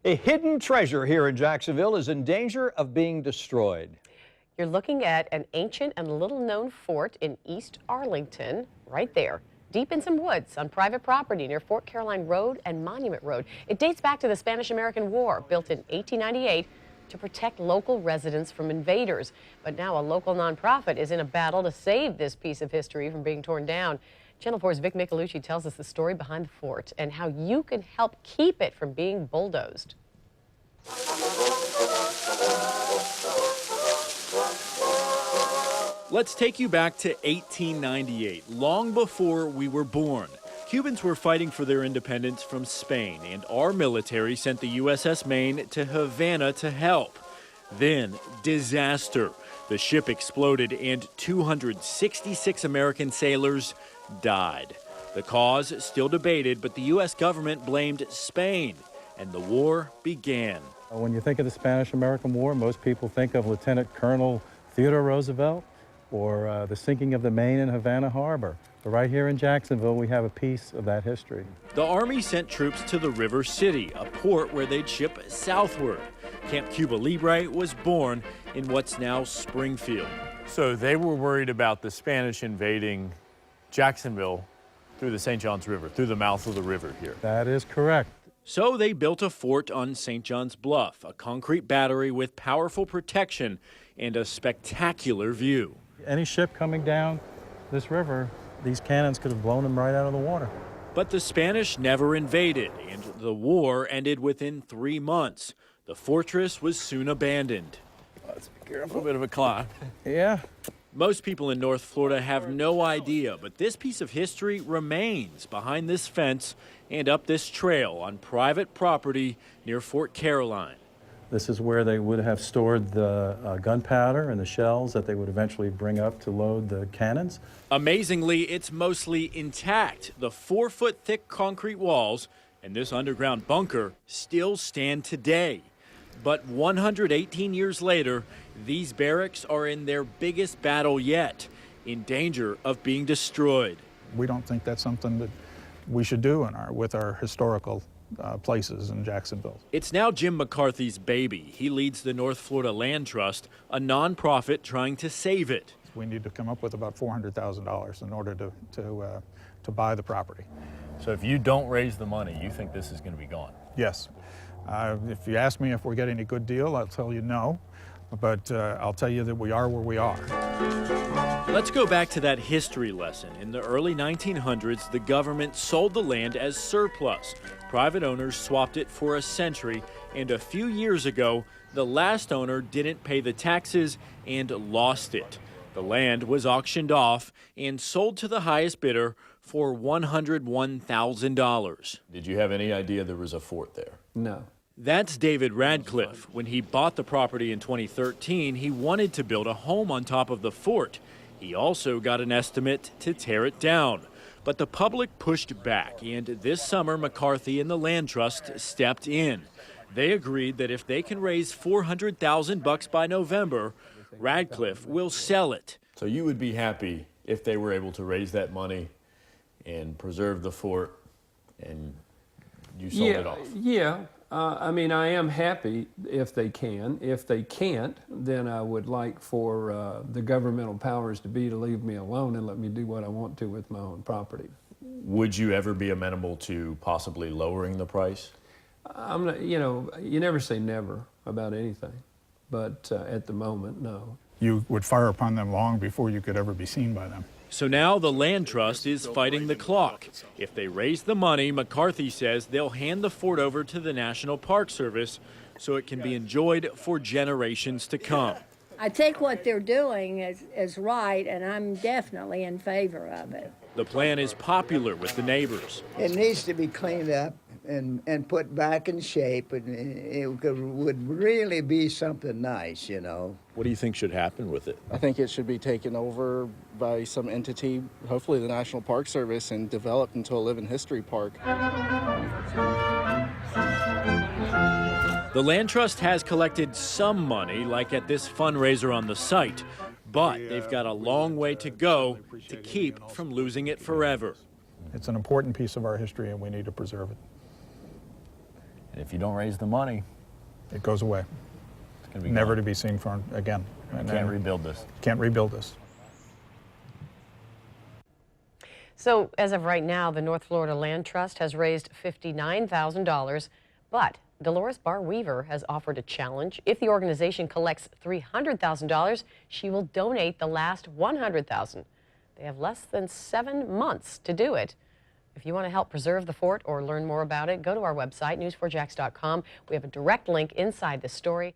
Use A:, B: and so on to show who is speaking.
A: A hidden treasure here in Jacksonville is in danger of being destroyed.
B: You're looking at an ancient and little-known fort in East Arlington, right there, deep in some woods on private property near Fort Caroline Road and Monument Road. It dates back to the Spanish-American War, built in 1898 to protect local residents from invaders. But now a local nonprofit is in a battle to save this piece of history from being torn down. Channel 4's Vic Micolucci tells us the story behind the fort and how you can help keep it from being bulldozed.
C: Let's take you back to 1898, long before we were born. Cubans were fighting for their independence from Spain, and our military sent the USS Maine to Havana to help. Then, disaster. The ship exploded and 266 American sailors died. The cause still debated, but the U.S. government blamed Spain, and the war began.
D: When you think of the Spanish-American War, most people think of Lieutenant Colonel Theodore Roosevelt or the sinking of the Maine in Havana Harbor. But right here in Jacksonville, we have a piece of that history.
C: The Army sent troops to the River City, a port where they'd ship southward. Camp Cuba Libre was born in what's now Springfield.
E: So they were worried about the Spanish invading Jacksonville through the St. Johns River, through the mouth of the river here.
D: That is correct.
C: So they built a fort on St. John's Bluff, a concrete battery with powerful protection and a spectacular view.
D: Any ship coming down this river, these cannons could have blown them right out of the water.
C: But the Spanish never invaded, and the war ended within 3 months. The fortress was soon abandoned.
E: Let's be careful. A bit of a climb.
D: Yeah.
C: Most people in North Florida have no idea, but this piece of history remains behind this fence and up this trail on private property near Fort Caroline.
D: This is where they would have stored the gunpowder and the shells that they would eventually bring up to load the cannons.
C: Amazingly, it's mostly intact. The 4-foot-thick concrete walls and this underground bunker still stand today. But 118 years later, these barracks are in their biggest battle yet, in danger of being destroyed.
F: We don't think that's something that we should do with our historical places in Jacksonville.
C: It's now Jim McCarthy's baby. He leads the North Florida Land Trust, a nonprofit trying to save it.
F: We need to come up with about $400,000 in order to buy the property.
E: So if you don't raise the money, you think this is going to be gone?
F: Yes. If you ask me if we're getting a good deal, I'll tell you no. But I'll tell you that we are where we are.
C: Let's go back to that history lesson. In the early 1900s, the government sold the land as surplus. Private owners swapped it for a century, and a few years ago, the last owner didn't pay the taxes and lost it. The land was auctioned off and sold to the highest bidder for $101,000.
E: Did you have any idea there was a fort there?
G: No.
C: That's David Radcliffe. When he bought the property in 2013, he wanted to build a home on top of the fort. He also got an estimate to tear it down. But the public pushed back, and this summer McCarthy and the Land Trust stepped in. They agreed that if they can raise $400,000 by November, Radcliffe will sell it.
E: So you would be happy if they were able to raise that money and preserve the fort and you sold it off?
G: Yeah. I mean, I am happy if they can. If they can't, then I would like for the governmental powers to leave me alone and let me do what I want to with my own property.
E: Would you ever be amenable to possibly lowering the price?
G: I'm not, you never say never about anything, but at the moment, no.
F: You would fire upon them long before you could ever be seen by them.
C: So now the Land Trust is fighting the clock. If they raise the money, McCarthy says they'll hand the fort over to the National Park Service so it can be enjoyed for generations to come.
H: I think what they're doing is right, and I'm definitely in favor of it.
C: The plan is popular with the neighbors.
I: It needs to be cleaned up and put back in shape, and it would really be something nice, you know.
E: What do you think should happen with it?
J: I think it should be taken over by some entity, hopefully the National Park Service, and developed into a living history park.
C: The Land Trust has collected some money, like at this fundraiser on the site, but they've got a long way to go to keep from losing it forever.
F: It's an important piece of our history, and we need to preserve it.
E: And if you don't raise the money,
F: It goes away,
E: it's going to be
F: never
E: gone.
F: to be seen from again. And
E: Can't rebuild this.
F: Can't rebuild this.
B: So as of right now, the North Florida Land Trust has raised $59,000, but Dolores Barr Weaver has offered a challenge. If the organization collects $300,000, she will donate the last $100,000. They have less than 7 months to do it. If you want to help preserve the fort or learn more about it, go to our website, news4jax.com. We have a direct link inside the story.